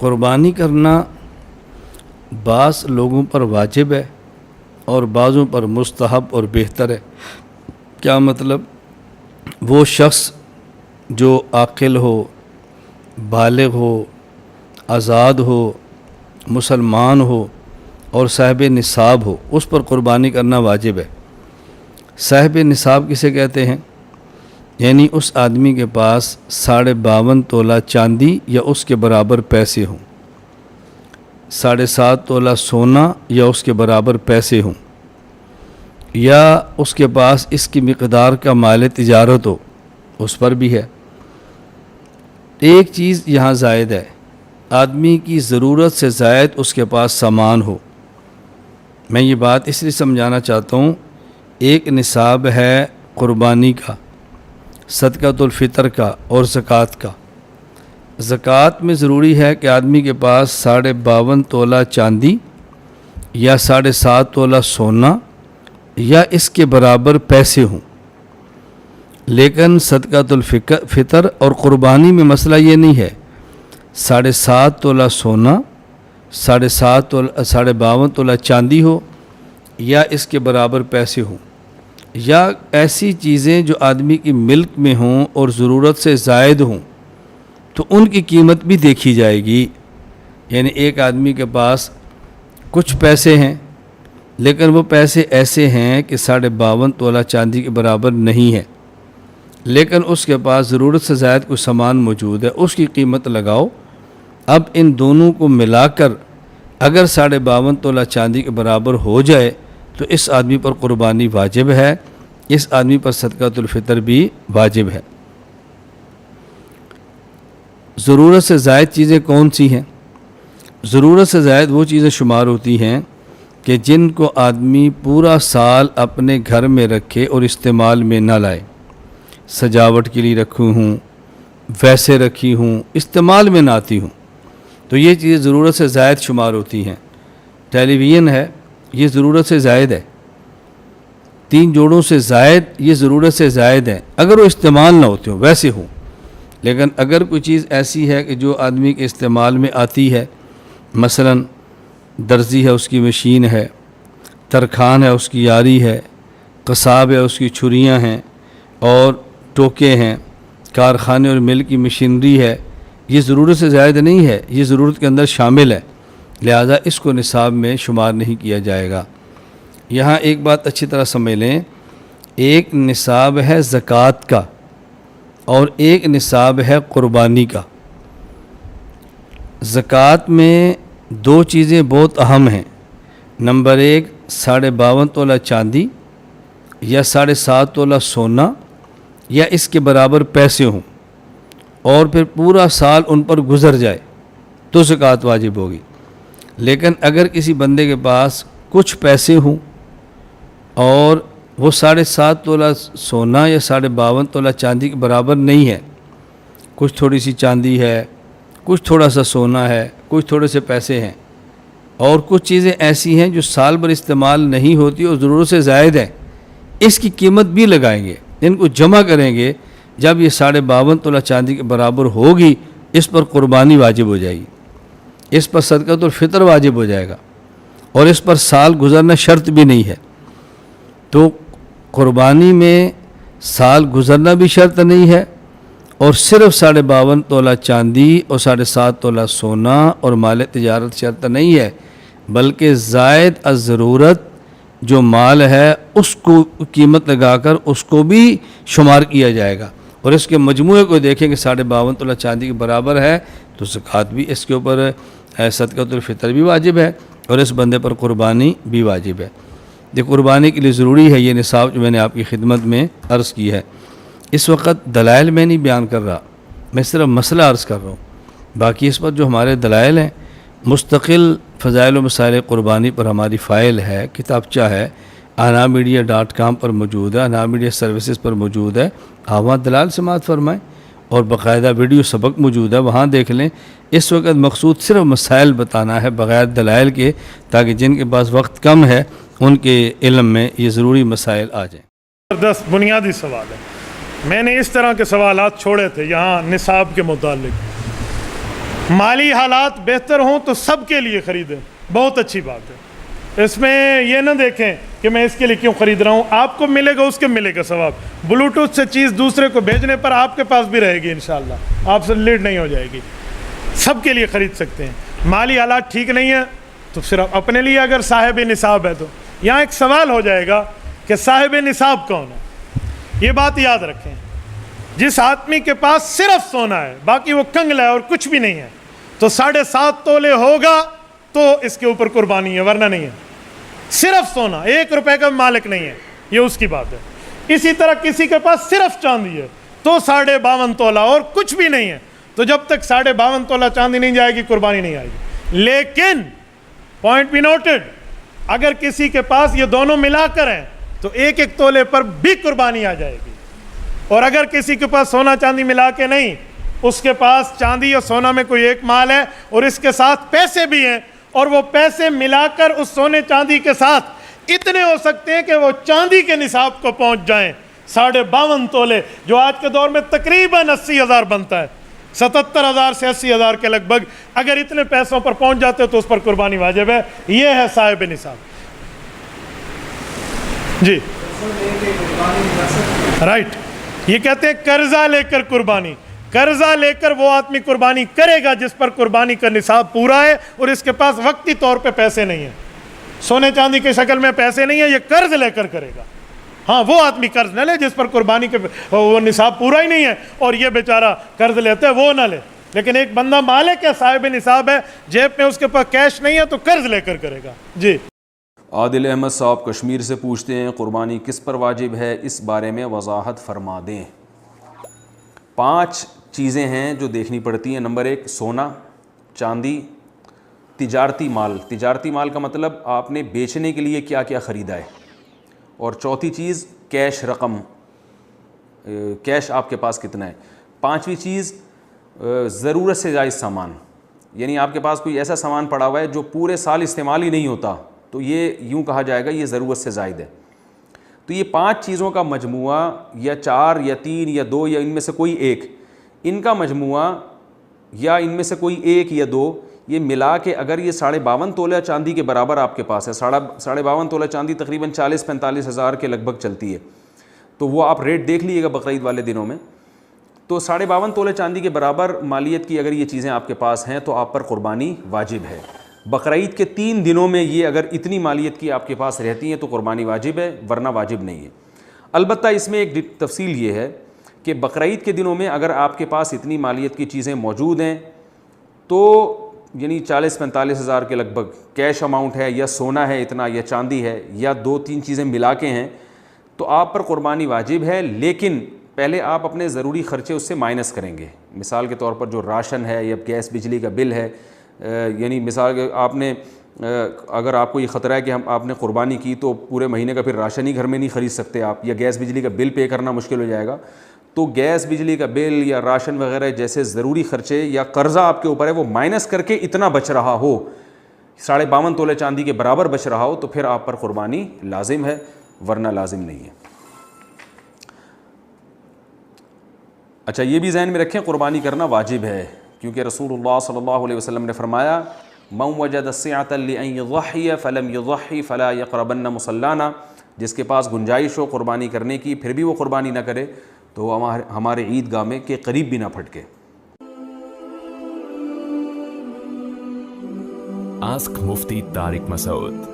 قربانی کرنا بعض لوگوں پر واجب ہے اور بعضوں پر مستحب اور بہتر ہے۔ کیا مطلب؟ وہ شخص جو عاقل ہو، بالغ ہو، آزاد ہو، مسلمان ہو اور صاحب نصاب ہو، اس پر قربانی کرنا واجب ہے۔ صاحب نصاب کسے کہتے ہیں؟ یعنی اس آدمی کے پاس 52.5 تولہ چاندی یا اس کے برابر پیسے ہوں، 7.5 تولہ سونا یا اس کے برابر پیسے ہوں، یا اس کے پاس اس کی مقدار کا مال تجارت ہو، اس پر بھی ہے۔ ایک چیز یہاں زائد ہے، آدمی کی ضرورت سے زائد اس کے پاس سامان ہو۔ میں یہ بات اس لیے سمجھانا چاہتا ہوں، ایک نصاب ہے قربانی کا، صدقۃ الفطر کا اور زکوٰۃ کا۔ زکوٰۃ میں ضروری ہے کہ آدمی کے پاس 52.5 تولہ چاندی یا 7.5 تولہ سونا یا اس کے برابر پیسے ہوں۔ لیکن صدقۃ الفطر اور قربانی میں مسئلہ یہ نہیں ہے 7.5 تولہ سونا، 52 تولہ چاندی ہو یا اس کے برابر پیسے ہوں، یا ایسی چیزیں جو آدمی کی ملک میں ہوں اور ضرورت سے زائد ہوں تو ان کی قیمت بھی دیکھی جائے گی۔ یعنی ایک آدمی کے پاس کچھ پیسے ہیں لیکن وہ پیسے ایسے ہیں کہ 52.5 تولہ چاندی کے برابر نہیں ہے، لیکن اس کے پاس ضرورت سے زائد کوئی سامان موجود ہے، اس کی قیمت لگاؤ۔ اب ان دونوں کو ملا کر اگر 52.5 تولہ چاندی کے برابر ہو جائے تو اس آدمی پر قربانی واجب ہے، اس آدمی پر صدقۃ الفطر بھی واجب ہے۔ ضرورت سے زائد چیزیں کون سی ہیں؟ ضرورت سے زائد وہ چیزیں شمار ہوتی ہیں کہ جن کو آدمی پورا سال اپنے گھر میں رکھے اور استعمال میں نہ لائے، سجاوٹ کے لیے رکھی ہوں، ویسے رکھی ہوں، استعمال میں نہ آتی ہوں، تو یہ چیزیں ضرورت سے زائد شمار ہوتی ہیں۔ ٹیلی ویژن ہے، یہ ضرورت سے زائد ہے۔ 3 جوڑوں سے زائد یہ ضرورت سے زائد ہے اگر وہ استعمال نہ ہوتے ہوں، ویسے ہوں۔ لیکن اگر کوئی چیز ایسی ہے کہ جو آدمی کے استعمال میں آتی ہے، مثلا درزی ہے اس کی مشین ہے، ترکھان ہے اس کی یاری ہے، قصاب ہے اس کی چھریاں ہیں اور ٹوکے ہیں، کارخانے اور مل کی مشینری ہے، یہ ضرورت سے زائد نہیں ہے، یہ ضرورت کے اندر شامل ہے، لہذا اس کو نصاب میں شمار نہیں کیا جائے گا۔ یہاں ایک بات اچھی طرح سمجھ لیں، ایک نصاب ہے زکوٰۃ کا اور ایک نصاب ہے قربانی کا۔ زکوٰۃ میں 2 چیزیں بہت اہم ہیں۔ نمبر 1 52.5 تولہ چاندی یا 7.5 تولہ سونا یا اس کے برابر پیسے ہوں اور پھر پورا سال ان پر گزر جائے تو زکوٰۃ واجب ہوگی۔ لیکن اگر کسی بندے کے پاس کچھ پیسے ہوں اور وہ 7.5 تولہ سونا یا 52.5 تولہ چاندی کے برابر نہیں ہے، کچھ تھوڑی سی چاندی ہے، کچھ تھوڑا سا سونا ہے، کچھ تھوڑے سے پیسے ہیں، اور کچھ چیزیں ایسی ہیں جو سال بھر استعمال نہیں ہوتی اور ضرورت سے زائد ہے، اس کی قیمت بھی لگائیں گے، ان کو جمع کریں گے، جب یہ 52.5 تولہ چاندی کے برابر ہوگی اس پر قربانی واجب ہو جائے گی، اس پر صدقۃ الفطر واجب ہو جائے گا، اور اس پر سال گزرنا شرط بھی نہیں ہے۔ تو قربانی میں سال گزرنا بھی شرط نہیں ہے، اور صرف 52.5 تولہ چاندی اور 7.5 تولہ سونا اور مال تجارت شرط نہیں ہے، بلکہ زائد از ضرورت جو مال ہے اس کو قیمت لگا کر اس کو بھی شمار کیا جائے گا، اور اس کے مجموعے کو دیکھیں کہ 52.5 تولہ چاندی کے برابر ہے تو زکوٰۃ بھی اس کے اوپر صدقۃ الفطر بھی واجب ہے اور اس بندے پر قربانی بھی واجب ہے۔ یہ قربانی کے لیے ضروری ہے یہ نصاب جو میں نے آپ کی خدمت میں عرض کی ہے۔ اس وقت دلائل میں نہیں بیان کر رہا، میں صرف مسئلہ عرض کر رہا ہوں، باقی اس پر جو ہمارے دلائل ہیں، مستقل فضائل و مسائل قربانی پر ہماری فائل ہے، کتابچہ ہے، anamedia.com پر موجود ہے، anamedia سروسز پر موجود ہے، آپ وہاں دلائل سماعت فرمائیں، اور باقاعدہ ویڈیو سبق موجود ہے، وہاں دیکھ لیں۔ اس وقت مقصود صرف مسائل بتانا ہے بغیر دلائل کے، تاکہ جن کے پاس وقت کم ہے ان کے علم میں یہ ضروری مسائل آ جائیں۔ زبردست بنیادی سوال ہے، میں نے اس طرح کے سوالات چھوڑے تھے یہاں نصاب کے متعلق۔ माली हालात बेहतर हों तो सबके लिए ख़रीदें, बहुत अच्छी बात है। इसमें ये ना देखें कि मैं इसके लिए क्यों ख़रीद रहा हूँ, आपको मिलेगा उसके मिलेगा सवाब। ब्लूटूथ से चीज़ दूसरे को भेजने पर आपके पास भी रहेगी इंशाअल्लाह, आपसे लीड नहीं हो जाएगी। सबके लिए ख़रीद सकते हैं। माली हालात ठीक नहीं है तो सिर्फ अपने लिए अगर साहिब निसाब है तो यहाँ एक सवाल हो जाएगा कि साहिब निसाब कौन है। ये बात याद रखें, जिस आदमी के पास सिर्फ सोना है, बाकी वो कंगला है और कुछ भी नहीं है, तो 7.5 तोले होगा तो इसके ऊपर कुर्बानी है, वरना नहीं है। सिर्फ सोना, 1 रुपए का मालिक नहीं है, ये उसकी बात है। इसी तरह किसी के पास सिर्फ चांदी है तो 52.5 तोला और कुछ भी नहीं है, तो जब तक 52.5 तोला चांदी नहीं जाएगी कुर्बानी नहीं आएगी। लेकिन पॉइंट बी नोटेड, अगर किसी के पास ये दोनों मिलाकर हैं तो 1-1 तोले पर भी कुर्बानी आ जाएगी। और अगर किसी के पास सोना चांदी मिला के नहीं, उसके पास चांदी और सोना में कोई एक माल है और इसके साथ पैसे भी हैं, और वो पैसे मिलाकर उस सोने चांदी के साथ इतने हो सकते हैं कि वो चांदी के निसाब को पहुंच जाएं, 52.5 तोले, जो आज के दौर में तकरीबन 80,000 बनता है, 77,000 से 80,000 के लगभग। अगर इतने पैसों पर पहुंच जाते तो उस पर कुर्बानी वाजिब है। ये है साहिब निसाब। जी राइट, ये कहते हैं कर्जा लेकर कुर्बानी। कर्जा लेकर वो आदमी कुर्बानी करेगा जिस पर कुर्बानी का निसाब पूरा है और इसके पास वक्ती तौर पे पैसे नहीं है, सोने चांदी की शक्ल में पैसे नहीं है, ये कर्ज लेकर करेगा। हाँ, वो आदमी कर्ज न ले जिस पर कुर्बानी के वो निसाब पूरा ही नहीं है और ये बेचारा कर्ज लेता है, वो ना ले। लेकिन एक बंदा मालिक है, साहिब निसाब है, जेब में उसके पास कैश नहीं है तो कर्ज लेकर करेगा। जी। आदिल अहमद साहब कश्मीर से पूछते हैं, कुर्बानी किस पर वाजिब है, इस बारे में वजाहत फरमा दें। 5 चीज़ें हैं जो देखनी पड़ती हैं। नंबर 1 सोना चांदी, तिजारती माल। तिजारती माल का मतलब आपने बेचने के लिए क्या क्या ख़रीदा है। और चौथी चीज़ कैश रकम, कैश आपके पास कितना है। 5वीं चीज़ ज़रूरत से ज़ायद सामान, यानी आपके पास कोई ऐसा सामान पड़ा हुआ है जो पूरे साल इस्तेमाल ही नहीं होता, तो ये यूँ कहा जाएगा ये ज़रूरत से ज़ायद है। तो ये 5 चीज़ों का मजमुआ, या 4 या 3 या 2 या इनमें से कोई एक, इनका मजमुआ या इनमें से कोई 1 या 2, ये मिला के अगर ये 52.5 तोला चांदी के बराबर आपके पास है, 52.5 तोला चांदी तकरीबन 40-45 हज़ार के लगभग चलती है, तो वो आप रेट देख लीजिएगा बकरीद वाले दिनों में। तो 52.5 तोले चांदी के बराबर मालियत की अगर ये चीज़ें आपके पास हैं तो आप पर कुर्बानी वाजिब है। बकरीद के 3 दिनों में ये अगर इतनी मालियत की आपके पास रहती हैं तो कुर्बानी वाजिब है, वरना वाजिब नहीं है। अलबत्ता इसमें एक तफसील ये है कि बकरीद के दिनों में अगर आपके पास इतनी मालियत की चीज़ें मौजूद हैं तो यानी 40-45 हज़ार के लगभग कैश अमाउंट है, या सोना है इतना, या चांदी है, या 2-3 चीज़ें मिला के हैं, तो आप पर कुर्बानी वाजिब है। लेकिन पहले आप अपने ज़रूरी ख़र्चे उससे माइनस करेंगे। मिसाल के तौर पर जो राशन है या गैस बिजली का बिल है, यानी मिसाल आपने अगर आपको ये ख़तरा है कि आपने कुर्बानी की तो पूरे महीने का फिर राशन ही घर में नहीं ख़रीद सकते आप, या गैस बिजली का बिल पे करना मुश्किल हो जाएगा, तो गैस बिजली का बिल या राशन वगैरह जैसे ज़रूरी ख़र्चे या कर्ज़ा आपके ऊपर है वो माइनस करके इतना बच रहा हो, 52.5 तोले चांदी के बराबर बच रहा हो, तो फिर आप पर कुर्बानी लाजिम है, वरना लाजिम नहीं है। अच्छा, ये भी ज़हन में रखें कुर्बानी करना वाजिब है, क्योंकि रसूलुल्लाह सल्लल्लाहु अलैहि वसल्लम ने फरमाया, मन वजद सिअतन लिअन युज़हिय फलम युज़हि फला यक़रबन्न मुसल्लाना, जिसके पास गुंजाइश हो कुर्बानी करने की फिर भी वो कुर्बानी ना करे तो हमारे ईदगाह में के करीब भी ना फटके। आस्क मुफ्ती तारिक मसूद।